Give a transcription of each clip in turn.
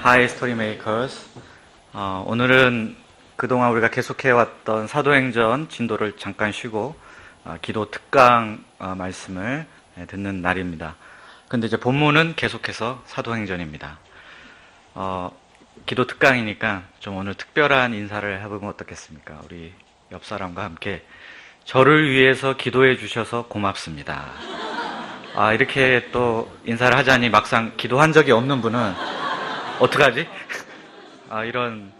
Hi Story Makers. 오늘은 그동안 우리가 계속해왔던 사도행전 진도를 잠깐 쉬고 기도 특강 말씀을 듣는 날입니다. 근데 이제 본문은 계속해서 사도행전입니다. 기도 특강이니까 좀 오늘 특별한 인사를 해보면 어떻겠습니까? 우리 옆 사람과 함께 저를 위해서 기도해 주셔서 고맙습니다. 이렇게 또 인사를 하자니 막상 기도한 적이 없는 분은 어떡하지? 이런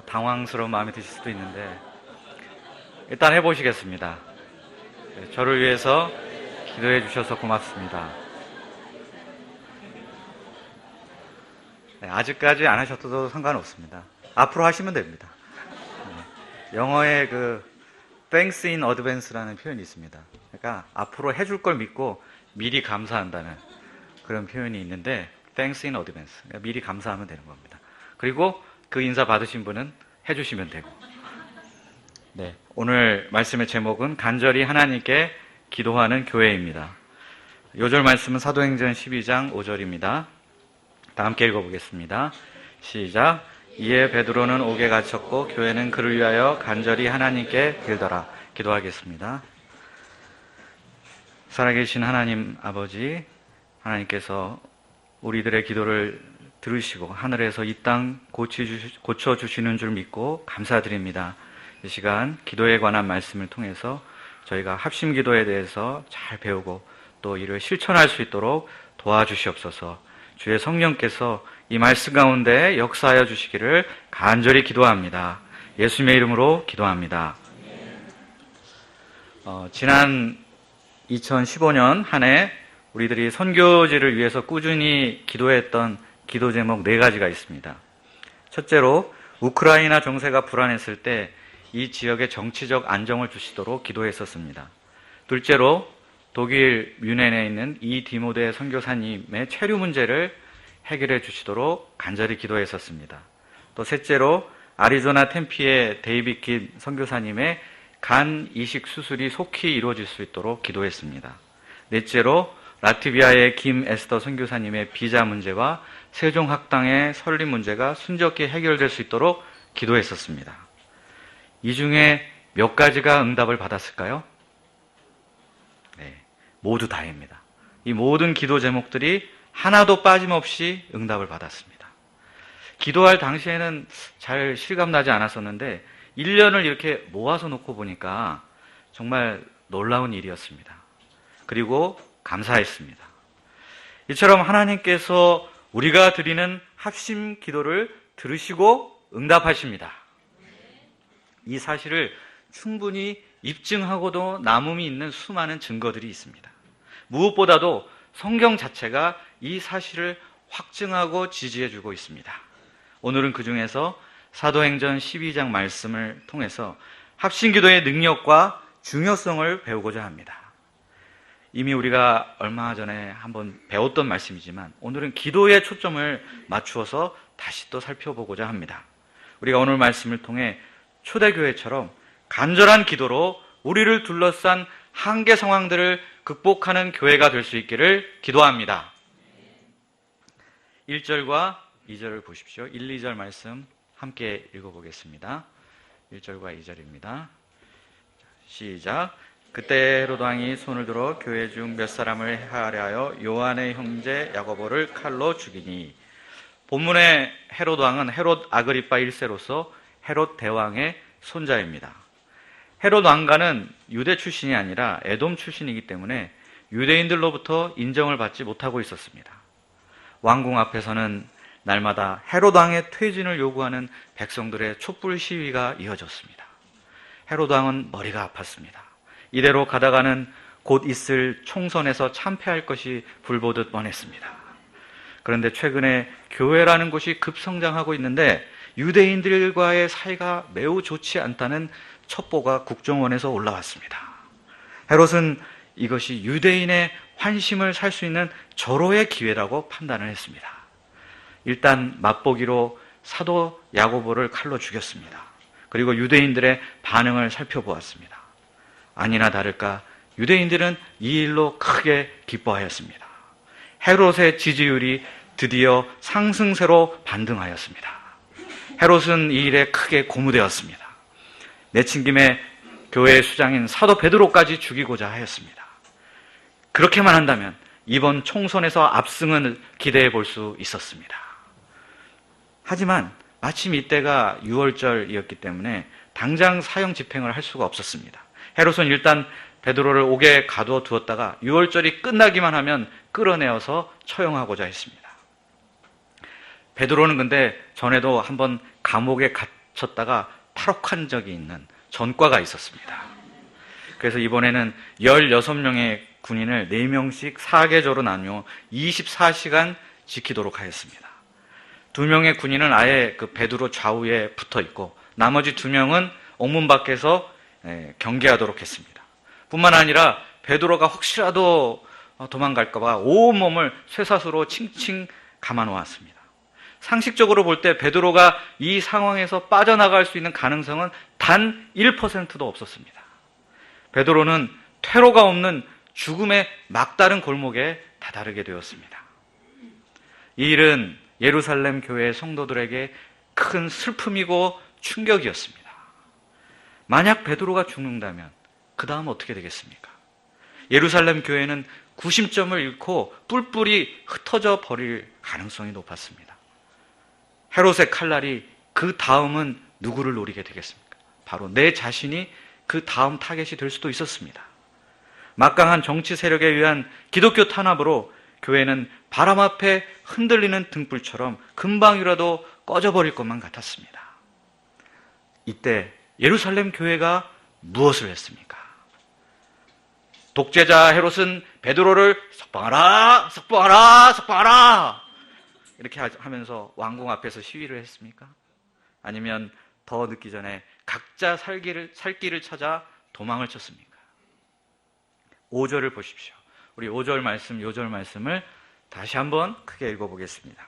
당황스러운 마음이 드실 수도 있는데 일단 해보시겠습니다. 저를 위해서 기도해 주셔서 고맙습니다. 아직까지 안 하셔도 상관없습니다. 앞으로 하시면 됩니다. 영어에 Thanks in advance라는 표현이 있습니다. 그러니까 앞으로 해줄 걸 믿고 미리 감사한다는 그런 표현이 있는데 Thanks in advance. 그러니까 미리 감사하면 되는 겁니다. 그리고 그 인사 받으신 분은 해주시면 되고. 네, 오늘 말씀의 제목은 간절히 하나님께 기도하는 교회입니다. 요절 말씀은 사도행전 12장 5절입니다. 다 함께 읽어보겠습니다. 시작. 이에 베드로는 옥에 갇혔고 교회는 그를 위하여 간절히 하나님께 빌더라. 기도하겠습니다. 살아계신 하나님 아버지, 하나님께서 우리들의 기도를 들으시고 하늘에서 이 땅 고쳐주시는 줄 믿고 감사드립니다. 이 시간 기도에 관한 말씀을 통해서 저희가 합심 기도에 대해서 잘 배우고 또 이를 실천할 수 있도록 도와주시옵소서. 주의 성령께서 이 말씀 가운데 역사하여 주시기를 간절히 기도합니다. 예수님의 이름으로 기도합니다. 지난 2015년 한 해 우리들이 선교지를 위해서 꾸준히 기도했던 기도 제목 4가지가 있습니다. 첫째로 우크라이나 정세가 불안했을 때 이 지역에 정치적 안정을 주시도록 기도했었습니다. 둘째로 독일 뮌헨에 있는 이 디모데 선교사님의 체류 문제를 해결해 주시도록 간절히 기도했었습니다. 또 셋째로 아리조나 템피의 데이비드 킨 선교사님의 간 이식 수술이 속히 이루어질 수 있도록 기도했습니다. 넷째로 라트비아의 김 에스더 선교사님의 비자 문제와 세종학당의 설립 문제가 순적히 해결될 수 있도록 기도했었습니다. 이 중에 몇 가지가 응답을 받았을까요? 네, 모두 다입니다. 이 모든 기도 제목들이 하나도 빠짐없이 응답을 받았습니다. 기도할 당시에는 잘 실감나지 않았었는데 1년을 이렇게 모아서 놓고 보니까 정말 놀라운 일이었습니다. 그리고 감사했습니다. 이처럼 하나님께서 우리가 드리는 합심 기도를 들으시고 응답하십니다. 이 사실을 충분히 입증하고도 남음이 있는 수많은 증거들이 있습니다. 무엇보다도 성경 자체가 이 사실을 확증하고 지지해주고 있습니다. 오늘은 그 중에서 사도행전 12장 말씀을 통해서 합심기도의 능력과 중요성을 배우고자 합니다. 이미 우리가 얼마 전에 한번 배웠던 말씀이지만 오늘은 기도에 초점을 맞추어서 다시 또 살펴보고자 합니다. 우리가 오늘 말씀을 통해 초대교회처럼 간절한 기도로 우리를 둘러싼 한계 상황들을 극복하는 교회가 될 수 있기를 기도합니다. 1절과 2절을 보십시오. 1, 2절 말씀 함께 읽어보겠습니다. 1절과 2절입니다. 시작. 그때 헤롯 왕이 손을 들어 교회 중 몇 사람을 해하려 하여 요한의 형제 야고보를 칼로 죽이니. 본문의 헤롯 왕은 헤롯 아그리파 1세로서 헤롯 대왕의 손자입니다. 헤롯 왕가는 유대 출신이 아니라 에돔 출신이기 때문에 유대인들로부터 인정을 받지 못하고 있었습니다. 왕궁 앞에서는 날마다 헤롯 왕의 퇴진을 요구하는 백성들의 촛불 시위가 이어졌습니다. 헤롯 왕은 머리가 아팠습니다. 이대로 가다가는 곧 있을 총선에서 참패할 것이 불보듯 뻔했습니다. 그런데 최근에 교회라는 곳이 급성장하고 있는데 유대인들과의 사이가 매우 좋지 않다는 첩보가 국정원에서 올라왔습니다. 헤롯은 이것이 유대인의 환심을 살 수 있는 절호의 기회라고 판단을 했습니다. 일단 맛보기로 사도 야고보를 칼로 죽였습니다. 그리고 유대인들의 반응을 살펴보았습니다. 아니나 다를까 유대인들은 이 일로 크게 기뻐하였습니다. 헤롯의 지지율이 드디어 상승세로 반등하였습니다. 헤롯은 이 일에 크게 고무되었습니다. 내친 김에 교회의 수장인 사도 베드로까지 죽이고자 하였습니다. 그렇게만 한다면 이번 총선에서 압승을 기대해 볼 수 있었습니다. 하지만 마침 이때가 6월절이었기 때문에 당장 사형 집행을 할 수가 없었습니다. 헤롯은 일단 베드로를 옥에 가두어 두었다가 6월절이 끝나기만 하면 끌어내어서 처형하고자 했습니다. 베드로는 근데 전에도 한번 감옥에 갇혔다가 탈옥한 적이 있는 전과가 있었습니다. 그래서 이번에는 16명의 군인을 4명씩 4계조로 나누어 24시간 지키도록 하였습니다. 2명의 군인은 아예 그 베드로 좌우에 붙어 있고 나머지 2명은 옥문 밖에서 경계하도록 했습니다. 뿐만 아니라 베드로가 혹시라도 도망갈까봐 온몸을 쇠사슬로 칭칭 감아 놓았습니다. 상식적으로 볼 때 베드로가 이 상황에서 빠져나갈 수 있는 가능성은 단 1%도 없었습니다. 베드로는 퇴로가 없는 죽음의 막다른 골목에 다다르게 되었습니다. 이 일은 예루살렘 교회의 성도들에게 큰 슬픔이고 충격이었습니다. 만약 베드로가 죽는다면 그 다음 어떻게 되겠습니까? 예루살렘 교회는 구심점을 잃고 뿔뿔이 흩어져 버릴 가능성이 높았습니다. 헤롯의 칼날이 그 다음은 누구를 노리게 되겠습니까? 바로 내 자신이 그 다음 타겟이 될 수도 있었습니다. 막강한 정치 세력에 의한 기독교 탄압으로 교회는 바람 앞에 흔들리는 등불처럼 금방이라도 꺼져버릴 것만 같았습니다. 이때 예루살렘 교회가 무엇을 했습니까? 독재자 헤롯은 베드로를 석방하라! 석방하라! 석방하라! 이렇게 하면서 왕궁 앞에서 시위를 했습니까? 아니면 더 늦기 전에 각자 살 길을 찾아 도망을 쳤습니까? 5절을 보십시오. 우리 5절 말씀, 요절 말씀을 다시 한번 크게 읽어보겠습니다.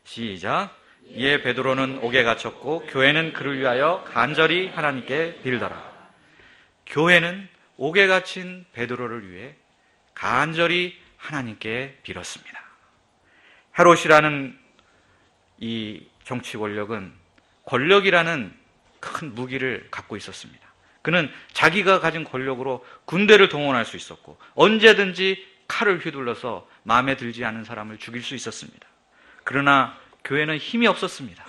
시작. 이에 베드로는 옥에 갇혔고 교회는 그를 위하여 간절히 하나님께 빌더라. 교회는 옥에 갇힌 베드로를 위해 간절히 하나님께 빌었습니다. 헤롯이라는 이 정치 권력은 권력이라는 큰 무기를 갖고 있었습니다. 그는 자기가 가진 권력으로 군대를 동원할 수 있었고 언제든지 칼을 휘둘러서 마음에 들지 않은 사람을 죽일 수 있었습니다. 그러나 교회는 힘이 없었습니다.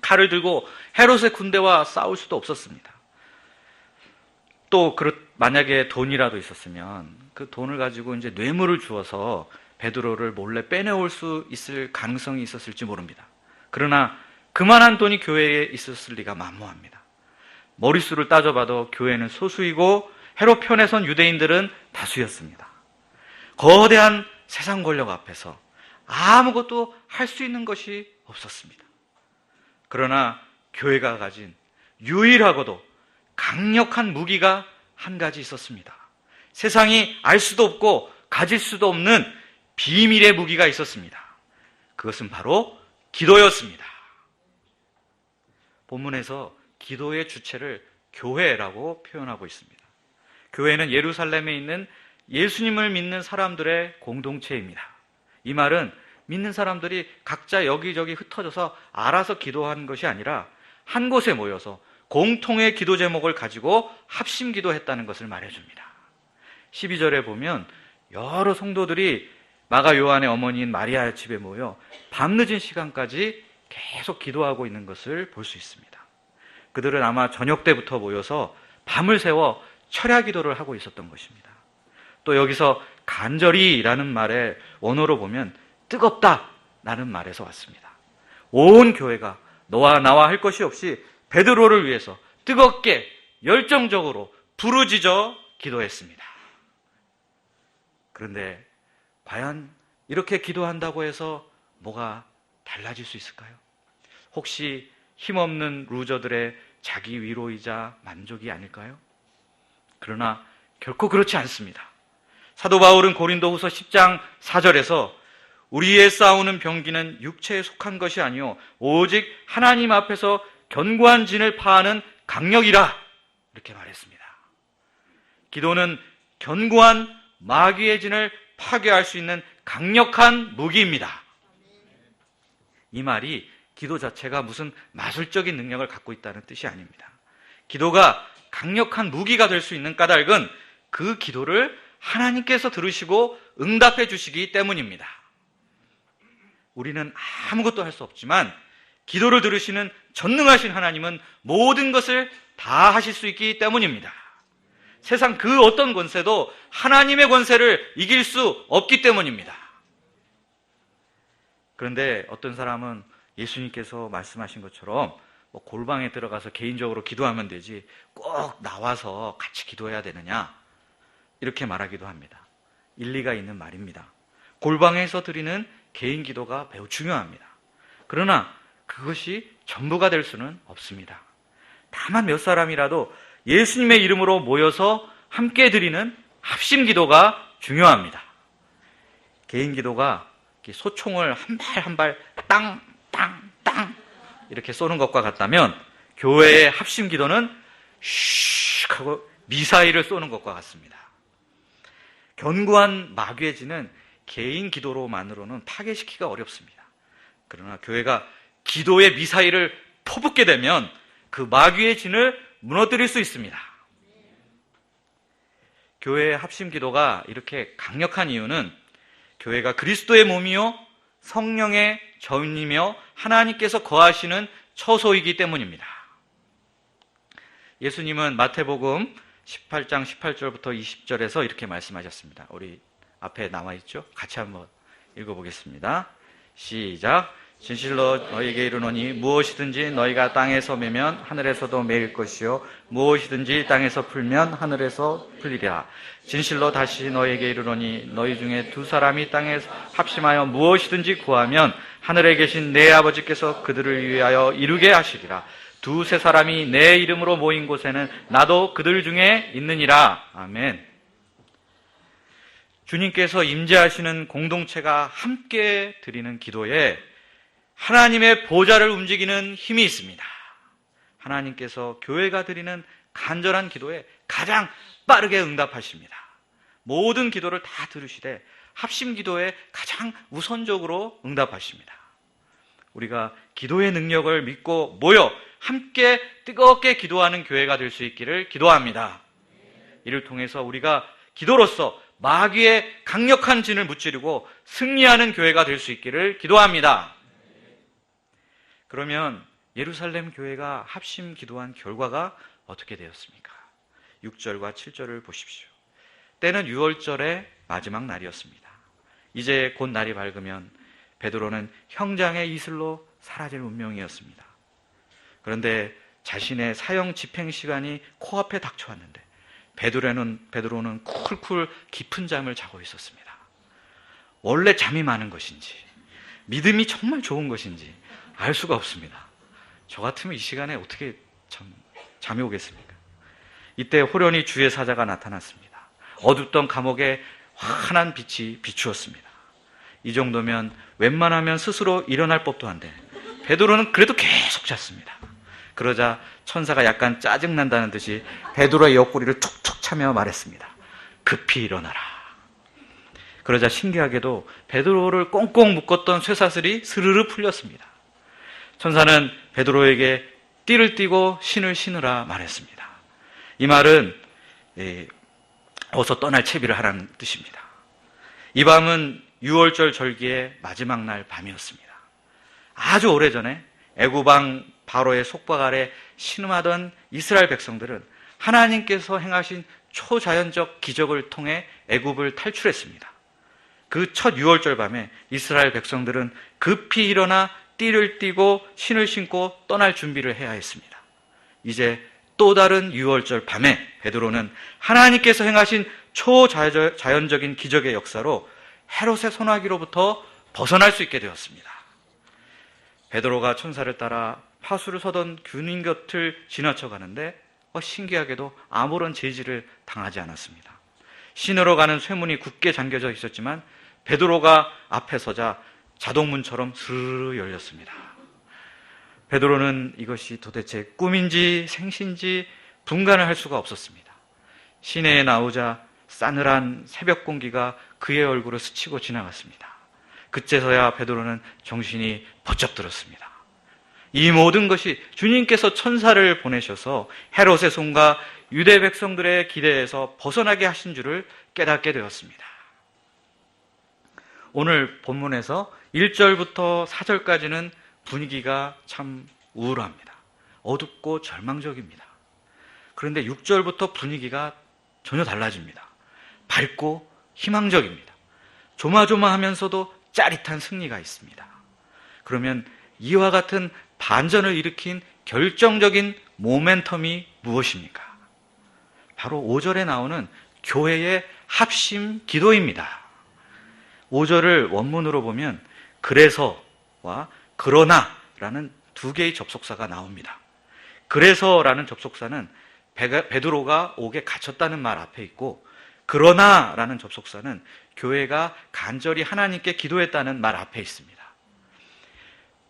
칼을 들고 헤롯의 군대와 싸울 수도 없었습니다. 또 만약에 돈이라도 있었으면 그 돈을 가지고 이제 뇌물을 주어서 베드로를 몰래 빼내올 수 있을 가능성이 있었을지 모릅니다. 그러나 그만한 돈이 교회에 있었을 리가 만무합니다. 머릿수를 따져봐도 교회는 소수이고 헤롯 편에 선 유대인들은 다수였습니다. 거대한 세상 권력 앞에서 아무것도 할 수 있는 것이 없었습니다. 그러나 교회가 가진 유일하고도 강력한 무기가 한 가지 있었습니다. 세상이 알 수도 없고 가질 수도 없는 비밀의 무기가 있었습니다. 그것은 바로 기도였습니다. 본문에서 기도의 주체를 교회라고 표현하고 있습니다. 교회는 예루살렘에 있는 예수님을 믿는 사람들의 공동체입니다. 이 말은 믿는 사람들이 각자 여기저기 흩어져서 알아서 기도한 것이 아니라 한 곳에 모여서 공통의 기도 제목을 가지고 합심 기도했다는 것을 말해줍니다. 12절에 보면 여러 성도들이 마가 요한의 어머니인 마리아의 집에 모여 밤늦은 시간까지 계속 기도하고 있는 것을 볼 수 있습니다. 그들은 아마 저녁 때부터 모여서 밤을 새워 철야 기도를 하고 있었던 것입니다. 또 여기서 간절히라는 말의 원어로 보면 뜨겁다라는 말에서 왔습니다. 온 교회가 너와 나와 할 것이 없이 베드로를 위해서 뜨겁게 열정적으로 부르짖어 기도했습니다. 그런데 과연 이렇게 기도한다고 해서 뭐가 달라질 수 있을까요? 혹시 힘없는 루저들의 자기 위로이자 만족이 아닐까요? 그러나 결코 그렇지 않습니다. 사도 바울은 고린도후서 10장 4절에서 우리의 싸우는 병기는 육체에 속한 것이 아니요 오직 하나님 앞에서 견고한 진을 파하는 강력이라 이렇게 말했습니다. 기도는 견고한 마귀의 진을 파괴할 수 있는 강력한 무기입니다. 이 말이 기도 자체가 무슨 마술적인 능력을 갖고 있다는 뜻이 아닙니다. 기도가 강력한 무기가 될 수 있는 까닭은 그 기도를 하나님께서 들으시고 응답해 주시기 때문입니다. 우리는 아무것도 할 수 없지만 기도를 들으시는 전능하신 하나님은 모든 것을 다 하실 수 있기 때문입니다. 세상 그 어떤 권세도 하나님의 권세를 이길 수 없기 때문입니다. 그런데 어떤 사람은 예수님께서 말씀하신 것처럼 골방에 들어가서 개인적으로 기도하면 되지 꼭 나와서 같이 기도해야 되느냐, 이렇게 말하기도 합니다. 일리가 있는 말입니다. 골방에서 드리는 개인 기도가 매우 중요합니다. 그러나 그것이 전부가 될 수는 없습니다. 다만 몇 사람이라도 예수님의 이름으로 모여서 함께 드리는 합심 기도가 중요합니다. 개인 기도가 소총을 한 발 한 발 땅, 땅, 땅 이렇게 쏘는 것과 같다면 교회의 합심 기도는 슉 하고 미사일을 쏘는 것과 같습니다. 견고한 마귀의진은 개인 기도로만으로는 파괴시키기가 어렵습니다. 그러나 교회가 기도의 미사일을 퍼붓게 되면 그 마귀의 진을 무너뜨릴 수 있습니다. 교회의 합심 기도가 이렇게 강력한 이유는 교회가 그리스도의 몸이요 성령의 전이며 하나님께서 거하시는 처소이기 때문입니다. 예수님은 마태복음 18장 18절부터 20절에서 이렇게 말씀하셨습니다. 우리 앞에 나와 있죠? 같이 한번 읽어보겠습니다. 시작. 진실로 너희에게 이르노니 무엇이든지 너희가 땅에서 매면 하늘에서도 매일 것이요 무엇이든지 땅에서 풀면 하늘에서 풀리리라. 진실로 다시 너희에게 이르노니 너희 중에 두 사람이 땅에서 합심하여 무엇이든지 구하면 하늘에 계신 내 아버지께서 그들을 위하여 이루게 하시리라. 두세 사람이 내 이름으로 모인 곳에는 나도 그들 중에 있느니라. 아멘. 주님께서 임재하시는 공동체가 함께 드리는 기도에 하나님의 보좌를 움직이는 힘이 있습니다. 하나님께서 교회가 드리는 간절한 기도에 가장 빠르게 응답하십니다. 모든 기도를 다 들으시되 합심 기도에 가장 우선적으로 응답하십니다. 우리가 기도의 능력을 믿고 모여 함께 뜨겁게 기도하는 교회가 될 수 있기를 기도합니다. 이를 통해서 우리가 기도로서 마귀의 강력한 진을 무찌르고 승리하는 교회가 될 수 있기를 기도합니다. 그러면 예루살렘 교회가 합심 기도한 결과가 어떻게 되었습니까? 6절과 7절을 보십시오. 때는 6월절의 마지막 날이었습니다. 이제 곧 날이 밝으면 베드로는 형장의 이슬로 사라질 운명이었습니다. 그런데 자신의 사형 집행 시간이 코앞에 닥쳐왔는데 베드로는 쿨쿨 깊은 잠을 자고 있었습니다. 원래 잠이 많은 것인지 믿음이 정말 좋은 것인지 알 수가 없습니다. 저 같으면 이 시간에 어떻게 잠이 오겠습니까? 이때 호련히 주의 사자가 나타났습니다. 어둡던 감옥에 환한 빛이 비추었습니다. 이 정도면 웬만하면 스스로 일어날 법도 한데 베드로는 그래도 계속 잤습니다. 그러자 천사가 약간 짜증난다는 듯이 베드로의 옆구리를 툭툭 차며 말했습니다. 급히 일어나라. 그러자 신기하게도 베드로를 꽁꽁 묶었던 쇠사슬이 스르르 풀렸습니다. 천사는 베드로에게 띠를 띠고 신을 신으라 말했습니다. 이 말은 어서 떠날 채비를 하라는 뜻입니다. 이 밤은 6월절 절기의 마지막 날 밤이었습니다. 아주 오래전에 애굽왕 바로의 속박 아래 신음하던 이스라엘 백성들은 하나님께서 행하신 초자연적 기적을 통해 애굽을 탈출했습니다. 그 첫 6월절 밤에 이스라엘 백성들은 급히 일어나 띠를 띠고 신을 신고 떠날 준비를 해야 했습니다. 이제 또 다른 6월절 밤에 베드로는 하나님께서 행하신 초자연적인 기적의 역사로 헤롯의 소나기로부터 벗어날 수 있게 되었습니다. 베드로가 천사를 따라 파수를 서던 군인 곁을 지나쳐 가는데 신기하게도 아무런 제지를 당하지 않았습니다. 신으로 가는 쇠문이 굳게 잠겨져 있었지만 베드로가 앞에 서자 자동문처럼 스르르 열렸습니다. 베드로는 이것이 도대체 꿈인지 생신지 분간을 할 수가 없었습니다. 시내에 나오자 싸늘한 새벽 공기가 그의 얼굴을 스치고 지나갔습니다. 그제서야 베드로는 정신이 번쩍 들었습니다. 이 모든 것이 주님께서 천사를 보내셔서 헤롯의 손과 유대 백성들의 기대에서 벗어나게 하신 줄을 깨닫게 되었습니다. 오늘 본문에서 1절부터 4절까지는 분위기가 참 우울합니다. 어둡고 절망적입니다. 그런데 6절부터 분위기가 전혀 달라집니다. 밝고 희망적입니다. 조마조마하면서도 짜릿한 승리가 있습니다. 그러면 이와 같은 반전을 일으킨 결정적인 모멘텀이 무엇입니까? 바로 5절에 나오는 교회의 합심 기도입니다. 5절을 원문으로 보면 그래서와 그러나라는 두 개의 접속사가 나옵니다. 그래서라는 접속사는 베드로가 옥에 갇혔다는 말 앞에 있고, 그러나라는 접속사는 교회가 간절히 하나님께 기도했다는 말 앞에 있습니다.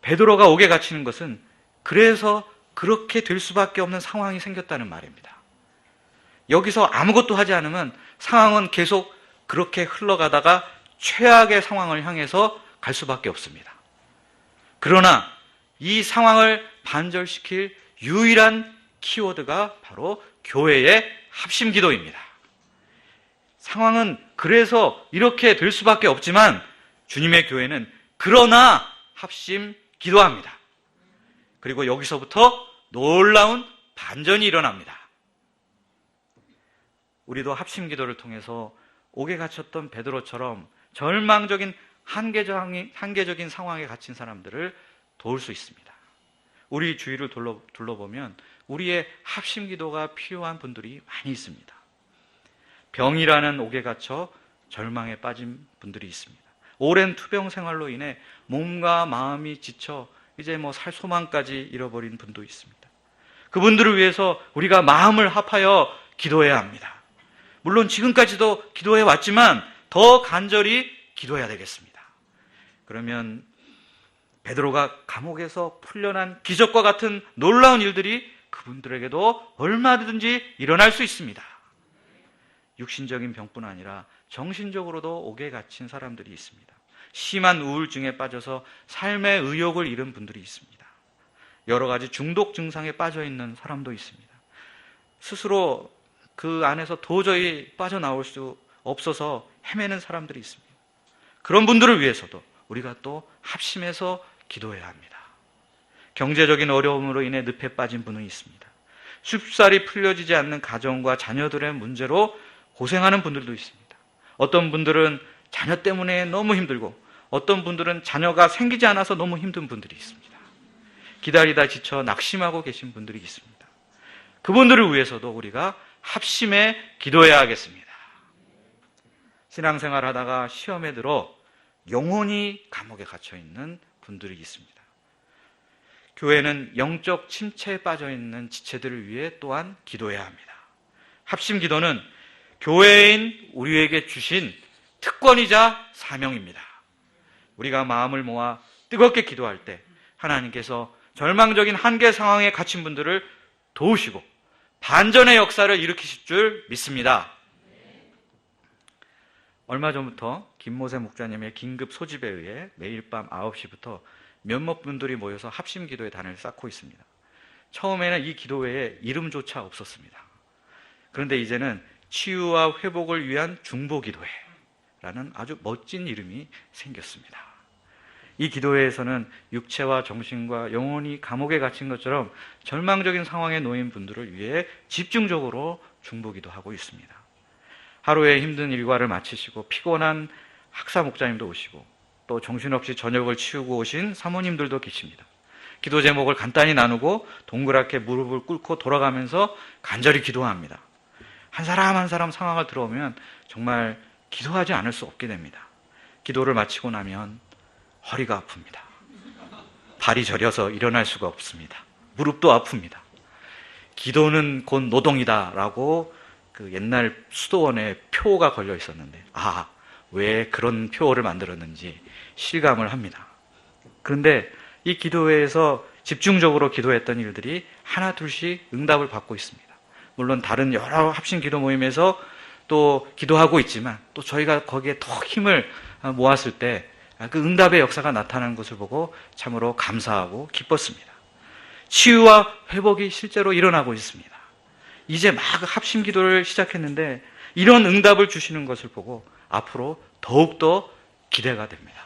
베드로가 옥에 갇히는 것은 그래서 그렇게 될 수밖에 없는 상황이 생겼다는 말입니다. 여기서 아무것도 하지 않으면 상황은 계속 그렇게 흘러가다가 최악의 상황을 향해서 갈 수밖에 없습니다. 그러나 이 상황을 반절시킬 유일한 키워드가 바로 교회의 합심 기도입니다. 상황은 그래서 이렇게 될 수밖에 없지만 주님의 교회는 그러나 합심 기도합니다. 그리고 여기서부터 놀라운 반전이 일어납니다. 우리도 합심 기도를 통해서 옥에 갇혔던 베드로처럼 절망적인 한계적인 상황에 갇힌 사람들을 도울 수 있습니다. 우리 주위를 둘러보면 우리의 합심 기도가 필요한 분들이 많이 있습니다. 병이라는 옥에 갇혀 절망에 빠진 분들이 있습니다. 오랜 투병 생활로 인해 몸과 마음이 지쳐 이제 살 소망까지 잃어버린 분도 있습니다. 그분들을 위해서 우리가 마음을 합하여 기도해야 합니다. 물론 지금까지도 기도해 왔지만 더 간절히 기도해야 되겠습니다. 그러면 베드로가 감옥에서 풀려난 기적과 같은 놀라운 일들이 그분들에게도 얼마든지 일어날 수 있습니다. 육신적인 병뿐 아니라 정신적으로도 옥에 갇힌 사람들이 있습니다. 심한 우울증에 빠져서 삶의 의욕을 잃은 분들이 있습니다. 여러 가지 중독 증상에 빠져 있는 사람도 있습니다. 스스로 그 안에서 도저히 빠져나올 수 없어서 헤매는 사람들이 있습니다. 그런 분들을 위해서도 우리가 또 합심해서 기도해야 합니다. 경제적인 어려움으로 인해 늪에 빠진 분은 있습니다. 쉽사리 풀려지지 않는 가정과 자녀들의 문제로 고생하는 분들도 있습니다. 어떤 분들은 자녀 때문에 너무 힘들고 어떤 분들은 자녀가 생기지 않아서 너무 힘든 분들이 있습니다. 기다리다 지쳐 낙심하고 계신 분들이 있습니다. 그분들을 위해서도 우리가 합심해 기도해야 하겠습니다. 신앙생활 하다가 시험에 들어 영혼이 감옥에 갇혀 있는 분들이 있습니다. 교회는 영적 침체에 빠져 있는 지체들을 위해 또한 기도해야 합니다. 합심 기도는 교회인 우리에게 주신 특권이자 사명입니다. 우리가 마음을 모아 뜨겁게 기도할 때 하나님께서 절망적인 한계 상황에 갇힌 분들을 도우시고 반전의 역사를 일으키실 줄 믿습니다. 얼마 전부터 김모세 목사님의 긴급 소집에 의해 매일 밤 9시부터 몇몇 분들이 모여서 합심 기도의 단을 쌓고 있습니다. 처음에는 이 기도회에 이름조차 없었습니다. 그런데 이제는 치유와 회복을 위한 중보기도회라는 아주 멋진 이름이 생겼습니다. 이 기도회에서는 육체와 정신과 영혼이 감옥에 갇힌 것처럼 절망적인 상황에 놓인 분들을 위해 집중적으로 중보기도하고 있습니다. 하루의 힘든 일과를 마치시고 피곤한 학사 목자님도 오시고 또 정신없이 저녁을 치우고 오신 사모님들도 계십니다. 기도 제목을 간단히 나누고 동그랗게 무릎을 꿇고 돌아가면서 간절히 기도합니다. 한 사람 한 사람 상황을 들어오면 정말 기도하지 않을 수 없게 됩니다. 기도를 마치고 나면 허리가 아픕니다. 발이 저려서 일어날 수가 없습니다. 무릎도 아픕니다. 기도는 곧 노동이다라고 그 옛날 수도원에 표가 걸려 있었는데 왜 그런 표를 만들었는지 실감을 합니다. 그런데 이 기도회에서 집중적으로 기도했던 일들이 하나 둘씩 응답을 받고 있습니다. 물론 다른 여러 합심 기도 모임에서 또 기도하고 있지만 또 저희가 거기에 더 힘을 모았을 때 그 응답의 역사가 나타나는 것을 보고 참으로 감사하고 기뻤습니다. 치유와 회복이 실제로 일어나고 있습니다. 이제 막 합심 기도를 시작했는데 이런 응답을 주시는 것을 보고 앞으로 더욱더 기대가 됩니다.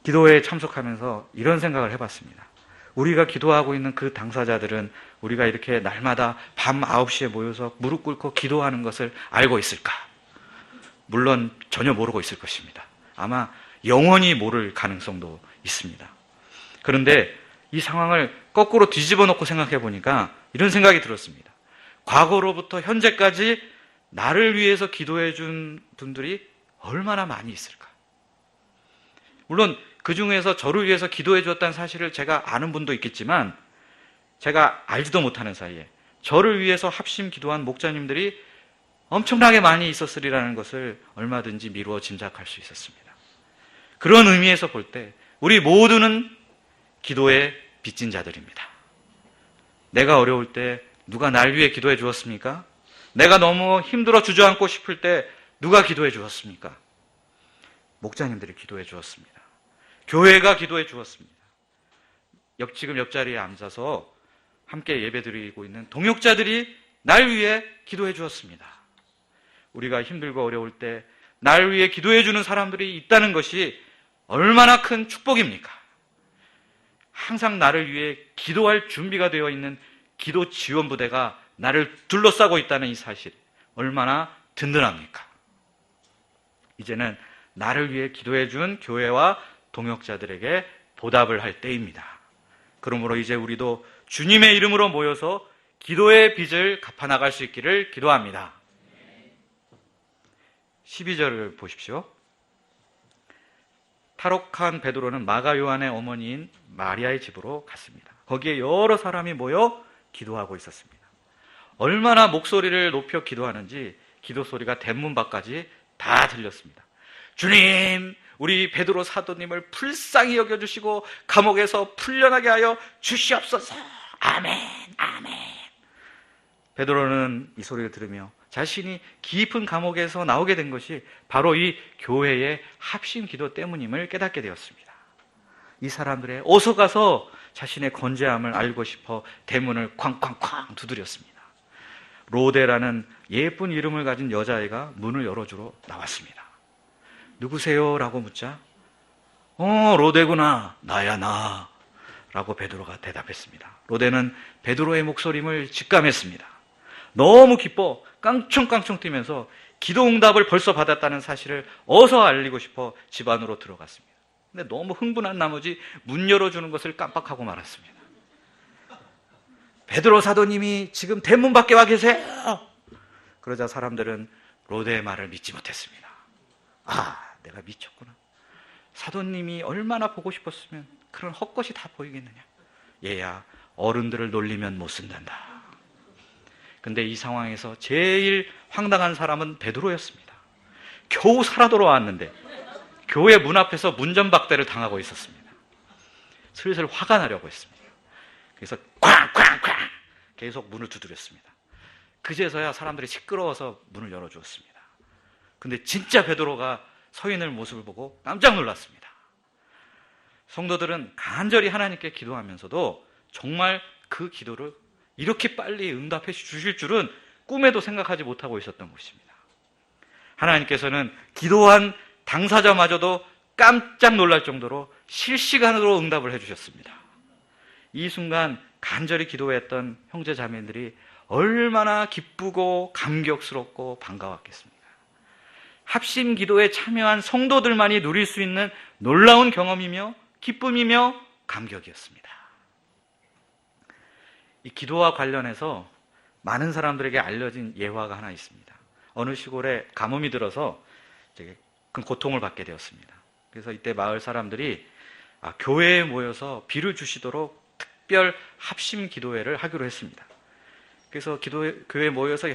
기도회에 참석하면서 이런 생각을 해봤습니다. 우리가 기도하고 있는 그 당사자들은 우리가 이렇게 날마다 밤 9시에 모여서 무릎 꿇고 기도하는 것을 알고 있을까? 물론 전혀 모르고 있을 것입니다. 아마 영원히 모를 가능성도 있습니다. 그런데 이 상황을 거꾸로 뒤집어 놓고 생각해 보니까 이런 생각이 들었습니다. 과거로부터 현재까지 나를 위해서 기도해 준 분들이 얼마나 많이 있을까? 물론 그 중에서 저를 위해서 기도해 주었다는 사실을 제가 아는 분도 있겠지만 제가 알지도 못하는 사이에 저를 위해서 합심 기도한 목자님들이 엄청나게 많이 있었으리라는 것을 얼마든지 미루어 짐작할 수 있었습니다. 그런 의미에서 볼 때 우리 모두는 기도의 빚진 자들입니다. 내가 어려울 때 누가 날 위해 기도해 주었습니까? 내가 너무 힘들어 주저앉고 싶을 때 누가 기도해 주었습니까? 목자님들이 기도해 주었습니다. 교회가 기도해 주었습니다. 지금 옆자리에 앉아서 함께 예배드리고 있는 동역자들이 날 위해 기도해 주었습니다. 우리가 힘들고 어려울 때 날 위해 기도해 주는 사람들이 있다는 것이 얼마나 큰 축복입니까? 항상 나를 위해 기도할 준비가 되어 있는 기도 지원 부대가 나를 둘러싸고 있다는 이 사실 얼마나 든든합니까? 이제는 나를 위해 기도해 준 교회와 동역자들에게 보답을 할 때입니다. 그러므로 이제 우리도 주님의 이름으로 모여서 기도의 빚을 갚아나갈 수 있기를 기도합니다. 12절을 보십시오. 탈옥한 베드로는 마가 요한의 어머니인 마리아의 집으로 갔습니다. 거기에 여러 사람이 모여 기도하고 있었습니다. 얼마나 목소리를 높여 기도하는지 기도 소리가 대문 밖까지 다 들렸습니다. 주님, 우리 베드로 사도님을 불쌍히 여겨주시고 감옥에서 풀려나게 하여 주시옵소서. 아멘, 아멘. 베드로는 이 소리를 들으며 자신이 깊은 감옥에서 나오게 된 것이 바로 이 교회의 합심 기도 때문임을 깨닫게 되었습니다. 이 사람들의 어서 가서 자신의 건재함을 알고 싶어 대문을 쾅쾅쾅 두드렸습니다. 로데라는 예쁜 이름을 가진 여자아이가 문을 열어주러 나왔습니다. 누구세요? 라고 묻자 로데구나. 나야 나. 라고 베드로가 대답했습니다. 로데는 베드로의 목소림을 직감했습니다. 너무 기뻐 깡총깡총 뛰면서 기도 응답을 벌써 받았다는 사실을 어서 알리고 싶어 집 안으로 들어갔습니다. 근데 너무 흥분한 나머지 문 열어주는 것을 깜빡하고 말았습니다. 베드로 사도님이 지금 대문 밖에 와 계세요. 그러자 사람들은 로데의 말을 믿지 못했습니다. 내가 미쳤구나. 사도님이 얼마나 보고 싶었으면 그런 헛것이 다 보이겠느냐. 얘야, 어른들을 놀리면 못 쓴단다. 근데 이 상황에서 제일 황당한 사람은 베드로였습니다. 겨우 살아 돌아왔는데 교회 문 앞에서 문전박대를 당하고 있었습니다. 슬슬 화가 나려고 했습니다. 그래서 쾅쾅쾅 계속 문을 두드렸습니다. 그제서야 사람들이 시끄러워서 문을 열어주었습니다. 근데 진짜 베드로가 서 있는 모습을 보고 깜짝 놀랐습니다. 성도들은 간절히 하나님께 기도하면서도 정말 그 기도를 이렇게 빨리 응답해 주실 줄은 꿈에도 생각하지 못하고 있었던 것입니다. 하나님께서는 기도한 당사자마저도 깜짝 놀랄 정도로 실시간으로 응답을 해주셨습니다. 이 순간 간절히 기도했던 형제 자매들이 얼마나 기쁘고 감격스럽고 반가웠겠습니까? 합심 기도에 참여한 성도들만이 누릴 수 있는 놀라운 경험이며 기쁨이며 감격이었습니다. 이 기도와 관련해서 많은 사람들에게 알려진 예화가 하나 있습니다. 어느 시골에 가뭄이 들어서 큰 고통을 받게 되었습니다. 그래서 이때 마을 사람들이 교회에 모여서 비를 주시도록 특별 합심 기도회를 하기로 했습니다. 그래서 교회에 모여서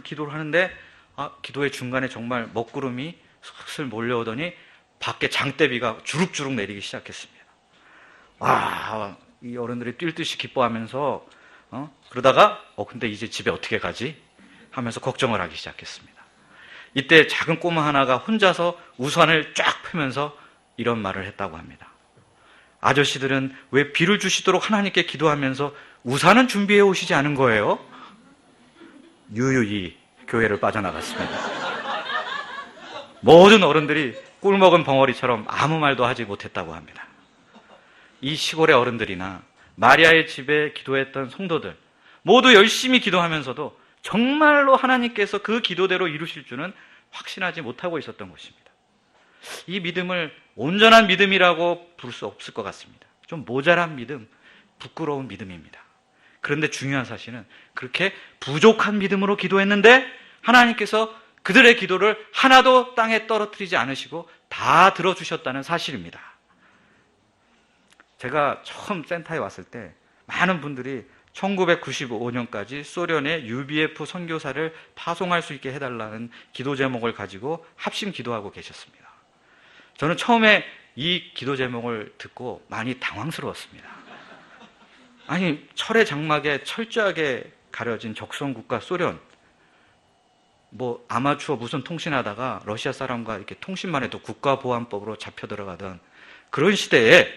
기도를 하는데 기도회 중간에 정말 먹구름이 슬슬 몰려오더니 밖에 장대비가 주룩주룩 내리기 시작했습니다. 이 어른들이 뛸 듯이 기뻐하면서 그러다가 근데 이제 집에 어떻게 가지? 하면서 걱정을 하기 시작했습니다. 이때 작은 꼬마 하나가 혼자서 우산을 쫙 펴면서 이런 말을 했다고 합니다. 아저씨들은 왜 비를 주시도록 하나님께 기도하면서 우산은 준비해 오시지 않은 거예요? 유유히 교회를 빠져나갔습니다. 모든 어른들이 꿀먹은 벙어리처럼 아무 말도 하지 못했다고 합니다. 이 시골의 어른들이나 마리아의 집에 기도했던 성도들 모두 열심히 기도하면서도 정말로 하나님께서 그 기도대로 이루실 줄은 확신하지 못하고 있었던 것입니다. 이 믿음을 온전한 믿음이라고 부를 수 없을 것 같습니다. 좀 모자란 믿음, 부끄러운 믿음입니다. 그런데 중요한 사실은 그렇게 부족한 믿음으로 기도했는데 하나님께서 그들의 기도를 하나도 땅에 떨어뜨리지 않으시고 다 들어주셨다는 사실입니다. 제가 처음 센터에 왔을 때 많은 분들이 1995년까지 소련의 UBF 선교사를 파송할 수 있게 해달라는 기도 제목을 가지고 합심 기도하고 계셨습니다. 저는 처음에 이 기도 제목을 듣고 많이 당황스러웠습니다. 아니, 철의 장막에 철저하게 가려진 적성국가 소련, 아마추어 무슨 통신하다가 러시아 사람과 이렇게 통신만 해도 국가보안법으로 잡혀 들어가던 그런 시대에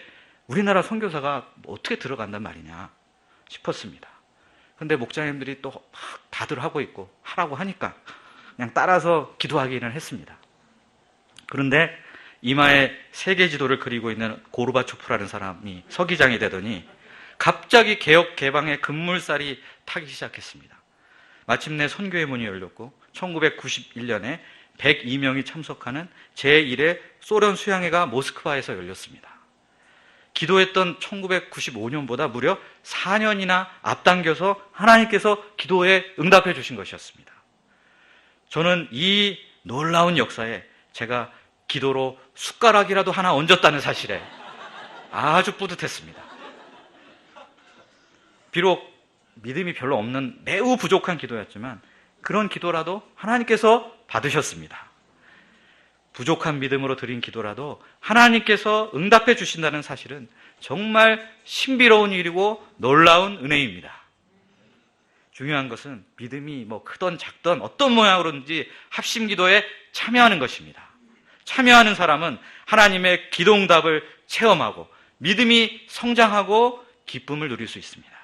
우리나라 선교사가 어떻게 들어간단 말이냐 싶었습니다. 근데 목사님들이 또 막 다들 하고 있고 하라고 하니까 그냥 따라서 기도하기는 했습니다. 그런데 이마에 세계 지도를 그리고 있는 고르바초프라는 사람이 서기장이 되더니 갑자기 개혁 개방의 급물살이 타기 시작했습니다. 마침내 선교의 문이 열렸고 1991년에 102명이 참석하는 제1회 소련 수양회가 모스크바에서 열렸습니다. 기도했던 1995년보다 무려 4년이나 앞당겨서 하나님께서 기도에 응답해 주신 것이었습니다. 저는 이 놀라운 역사에 제가 기도로 숟가락이라도 하나 얹었다는 사실에 아주 뿌듯했습니다. 비록 믿음이 별로 없는 매우 부족한 기도였지만 그런 기도라도 하나님께서 받으셨습니다. 부족한 믿음으로 드린 기도라도 하나님께서 응답해 주신다는 사실은 정말 신비로운 일이고 놀라운 은혜입니다. 중요한 것은 믿음이 크던 작던 어떤 모양으로든지 합심 기도에 참여하는 것입니다. 참여하는 사람은 하나님의 기도 응답을 체험하고 믿음이 성장하고 기쁨을 누릴 수 있습니다.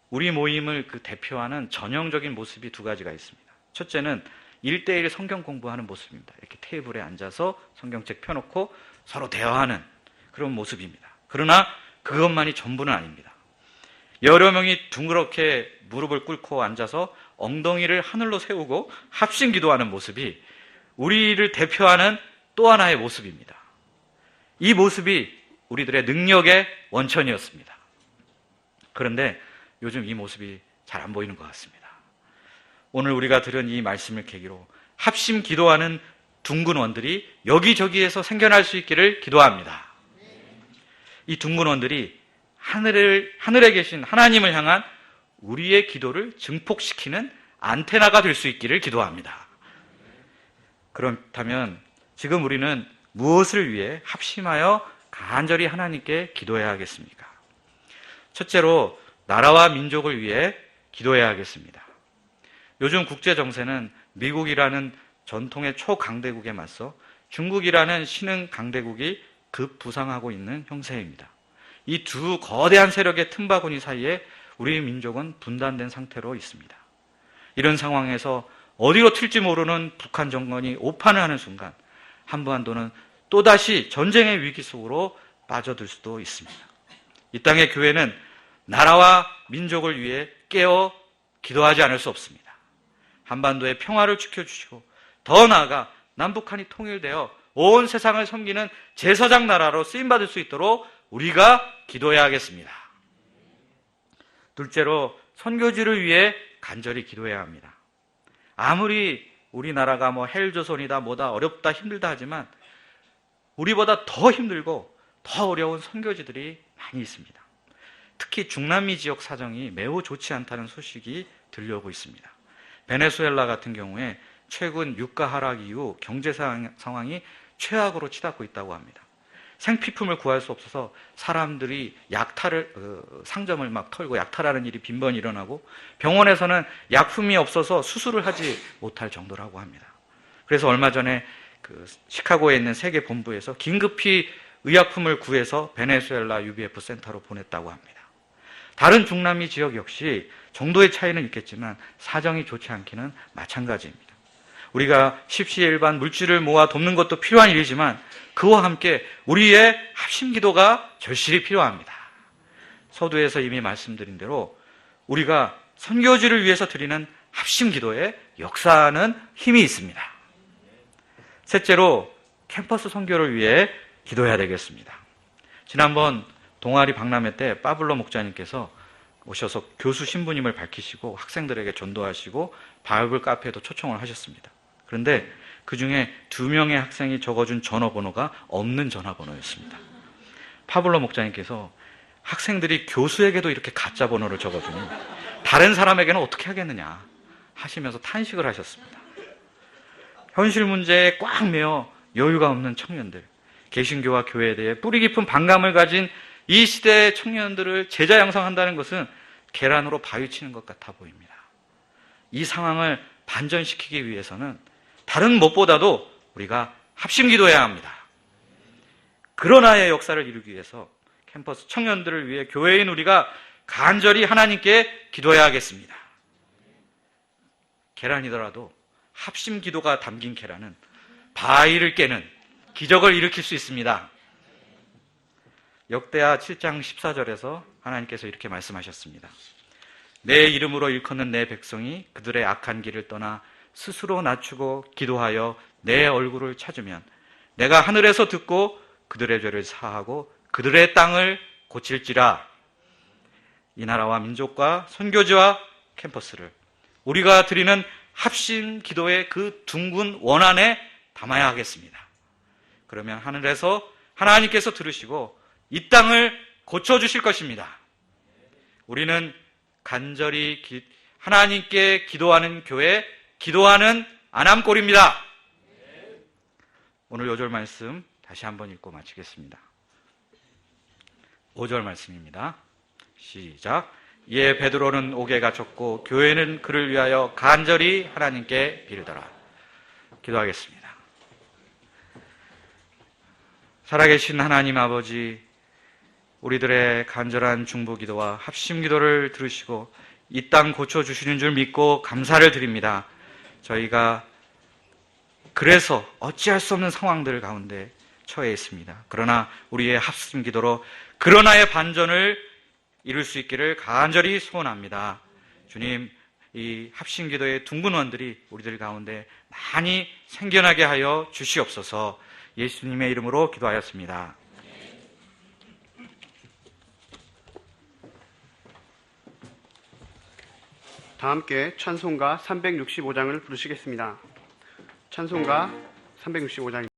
우리 모임을 대표하는 전형적인 모습이 두 가지가 있습니다. 첫째는 1대1 성경 공부하는 모습입니다. 이렇게 테이블에 앉아서 성경책 펴놓고 서로 대화하는 그런 모습입니다. 그러나 그것만이 전부는 아닙니다. 여러 명이 둥그렇게 무릎을 꿇고 앉아서 엉덩이를 하늘로 세우고 합심 기도하는 모습이 우리를 대표하는 또 하나의 모습입니다. 이 모습이 우리들의 능력의 원천이었습니다. 그런데 요즘 이 모습이 잘 안 보이는 것 같습니다. 오늘 우리가 들은 이 말씀을 계기로 합심 기도하는 둥근 원들이 여기저기에서 생겨날 수 있기를 기도합니다. 이 둥근 원들이 하늘에 계신 하나님을 향한 우리의 기도를 증폭시키는 안테나가 될 수 있기를 기도합니다. 그렇다면 지금 우리는 무엇을 위해 합심하여 간절히 하나님께 기도해야 하겠습니까? 첫째로 나라와 민족을 위해 기도해야 하겠습니다. 요즘 국제 정세는 미국이라는 전통의 초강대국에 맞서 중국이라는 신흥 강대국이 급부상하고 있는 형세입니다. 이 두 거대한 세력의 틈바구니 사이에 우리 민족은 분단된 상태로 있습니다. 이런 상황에서 어디로 튈지 모르는 북한 정권이 오판을 하는 순간 한반도는 또다시 전쟁의 위기 속으로 빠져들 수도 있습니다. 이 땅의 교회는 나라와 민족을 위해 깨어 기도하지 않을 수 없습니다. 한반도의 평화를 지켜주시고 더 나아가 남북한이 통일되어 온 세상을 섬기는 제사장 나라로 쓰임받을 수 있도록 우리가 기도해야 하겠습니다. 둘째로 선교지를 위해 간절히 기도해야 합니다. 아무리 우리나라가 헬조선이다 뭐다 어렵다 힘들다 하지만 우리보다 더 힘들고 더 어려운 선교지들이 많이 있습니다. 특히 중남미 지역 사정이 매우 좋지 않다는 소식이 들려오고 있습니다. 베네수엘라 같은 경우에 최근 유가 하락 이후 경제 상황이 최악으로 치닫고 있다고 합니다. 생필품을 구할 수 없어서 사람들이 상점을 막 털고 약탈하는 일이 빈번히 일어나고, 병원에서는 약품이 없어서 수술을 하지 못할 정도라고 합니다. 그래서 얼마 전에 시카고에 있는 세계 본부에서 긴급히 의약품을 구해서 베네수엘라 UBF 센터로 보냈다고 합니다. 다른 중남미 지역 역시 정도의 차이는 있겠지만 사정이 좋지 않기는 마찬가지입니다. 우리가 십시일반 물질을 모아 돕는 것도 필요한 일이지만 그와 함께 우리의 합심기도가 절실히 필요합니다. 서두에서 이미 말씀드린 대로 우리가 선교지를 위해서 드리는 합심기도에 역사하는 힘이 있습니다. 셋째로 캠퍼스 선교를 위해 기도해야 되겠습니다. 지난번 동아리 박람회 때 파블로 목자님께서 오셔서 교수 신부님을 밝히시고 학생들에게 전도하시고 바이블 카페에도 초청을 하셨습니다. 그런데 그 중에 2명의 학생이 적어준 전화번호가 없는 전화번호였습니다. 파블로 목자님께서 학생들이 교수에게도 이렇게 가짜 번호를 적어주니 다른 사람에게는 어떻게 하겠느냐 하시면서 탄식을 하셨습니다. 현실 문제에 꽉 매여 여유가 없는 청년들, 개신교와 교회에 대해 뿌리 깊은 반감을 가진 이 시대의 청년들을 제자 양성한다는 것은 계란으로 바위 치는 것 같아 보입니다. 이 상황을 반전시키기 위해서는 다른 무엇보다도 우리가 합심기도해야 합니다. 그러나의 역사를 이루기 위해서 캠퍼스 청년들을 위해 교회인 우리가 간절히 하나님께 기도해야 하겠습니다. 계란이더라도 합심기도가 담긴 계란은 바위를 깨는 기적을 일으킬 수 있습니다. 역대하 7장 14절에서 하나님께서 이렇게 말씀하셨습니다. 내 이름으로 일컫는 내 백성이 그들의 악한 길을 떠나 스스로 낮추고 기도하여 내 얼굴을 찾으면 내가 하늘에서 듣고 그들의 죄를 사하고 그들의 땅을 고칠지라. 이 나라와 민족과 선교지와 캠퍼스를 우리가 드리는 합심 기도의 그 둥근 원안에 담아야 하겠습니다. 그러면 하늘에서 하나님께서 들으시고 이 땅을 고쳐주실 것입니다. 우리는 간절히 하나님께 기도하는 교회, 기도하는 안암골입니다. 오늘 5절 말씀 다시 한번 읽고 마치겠습니다. 5절 말씀입니다. 시작. 이에 베드로는 옥에 갇혔고 교회는 그를 위하여 간절히 하나님께 빌더라. 기도하겠습니다. 살아계신 하나님 아버지, 우리들의 간절한 중보기도와 합심기도를 들으시고 이 땅 고쳐주시는 줄 믿고 감사를 드립니다. 저희가 그래서 어찌할 수 없는 상황들 가운데 처해 있습니다. 그러나 우리의 합심기도로 그러나의 반전을 이룰 수 있기를 간절히 소원합니다. 주님, 이 합심기도의 둥근 원들이 우리들 가운데 많이 생겨나게 하여 주시옵소서. 예수님의 이름으로 기도하였습니다. 다 함께 찬송가 365장을 부르시겠습니다. 찬송가 365장